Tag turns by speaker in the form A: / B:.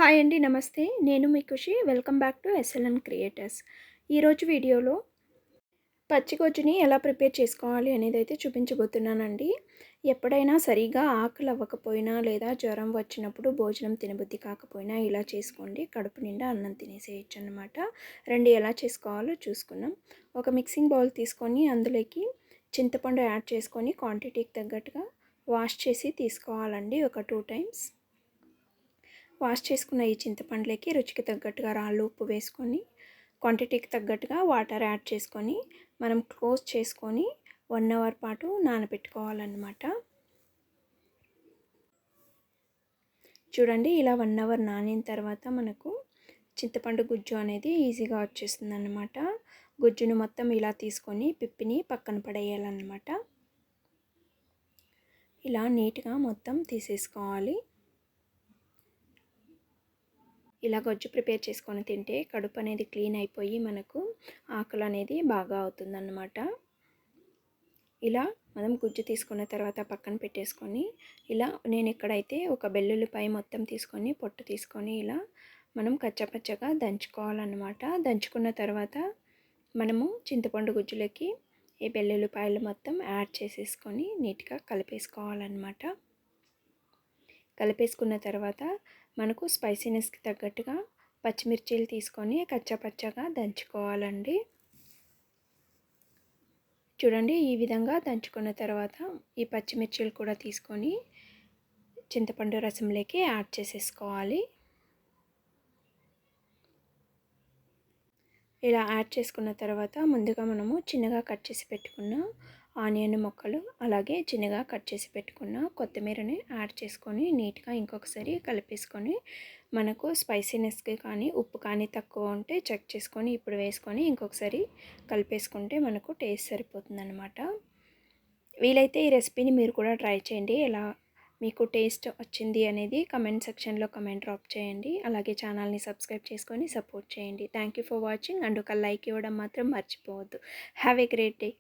A: Hi అండి. నమస్తే. నేను మీ Khushi. Welcome back to SLN creators. ఈరోజు వీడియోలో పచ్చి గొజ్జుని ఎలా ప్రిపేర్ చేసుకోవాలి అనేదైతే చూపించబోతున్నానండి. ఎప్పుడైనా సరిగ్గా ఆకలి అవ్వకపోయినా లేదా జ్వరం వచ్చినప్పుడు భోజనం తినబుద్ధి కాకపోయినా ఇలా చేసుకోండి. కడుపు నిండా అన్నం తినేసేయచ్చు అన్నమాట. రండి ఎలా చేసుకోవాలో చూసుకుందాం. ఒక మిక్సింగ్ బౌల్ తీసుకొని అందులోకి చింతపండు యాడ్ చేసుకొని క్వాంటిటీకి తగ్గట్టుగా వాష్ చేసి తీసుకోవాలండి. ఒక 2 టైమ్స్ వాష్ చేసుకున్న ఈ చింతపండులోకి రుచికి తగ్గట్టుగా రాళ్ళు ఉప్పు వేసుకొని క్వాంటిటీకి తగ్గట్టుగా వాటర్ యాడ్ చేసుకొని మనం క్లోజ్ చేసుకొని 1 అవర్ పాటు నానబెట్టుకోవాలన్నమాట. చూడండి, ఇలా 1 అవర్ నానిన తర్వాత మనకు చింతపండు గుజ్జు అనేది ఈజీగా వచ్చేస్తుంది అన్నమాట. గుజ్జును మొత్తం ఇలా తీసుకొని పిప్పిని పక్కన పడేయాలన్నమాట. ఇలా నీట్గా మొత్తం తీసేసుకోవాలి. ఇలా గొజ్జు ప్రిపేర్ చేసుకొని తింటే కడుపు అనేది క్లీన్ అయిపోయి మనకు ఆకలి అనేది బాగా అవుతుందన్నమాట. ఇలా మనం గుజ్జు తీసుకున్న తర్వాత పక్కన పెట్టేసుకొని ఇలా నేను ఇక్కడైతే ఒక వెల్లుల్లిపాయ మొత్తం తీసుకొని పొట్టు తీసుకొని ఇలా మనం కచ్చపచ్చగా దంచుకోవాలన్నమాట. దంచుకున్న తర్వాత మనము చింతపండు గుజ్జులోకి ఈ వెల్లుల్లిపాయలు మొత్తం యాడ్ చేసేసుకొని నీట్గా కలిపేసుకోవాలన్నమాట. కలిపేసుకున్న తర్వాత మనకు స్పైసీనెస్కి తగ్గట్టుగా పచ్చిమిర్చీలు తీసుకొని కచ్చాపచ్చాగా దంచుకోవాలండి. చూడండి, ఈ విధంగా దంచుకున్న తర్వాత ఈ పచ్చిమిర్చీలు కూడా తీసుకొని చింతపండు రసంలోకి యాడ్ చేసేసుకోవాలి. ఇలా యాడ్ చేసుకున్న తర్వాత ముందుగా మనము చిన్నగా కట్ చేసి పెట్టుకున్న ఆనియన్ ముక్కలు అలాగే చిన్నగా కట్ చేసి పెట్టుకున్న కొత్తిమీరని యాడ్ చేసుకొని నీట్గా ఇంకొకసారి కలిపేసుకొని మనకు స్పైసీనెస్కి కానీ ఉప్పు కానీ తక్కువ ఉంటే చెక్ చేసుకొని ఇప్పుడు వేసుకొని ఇంకొకసారి కలిపేసుకుంటే మనకు టేస్ట్ సరిపోతుందన్నమాట. వీలైతే ఈ రెసిపీని మీరు కూడా ట్రై చేయండి. ఎలా మీకు టేస్ట్ వచ్చింది అనేది కమెంట్ సెక్షన్లో కమెంట్ డ్రాప్ చేయండి. అలాగే ఛానల్ని సబ్స్క్రైబ్ చేసుకొని సపోర్ట్ చేయండి. Thank you for watching and ఒక లైక్ ఇవ్వడం మాత్రం మర్చిపోవద్దు. Have a great day.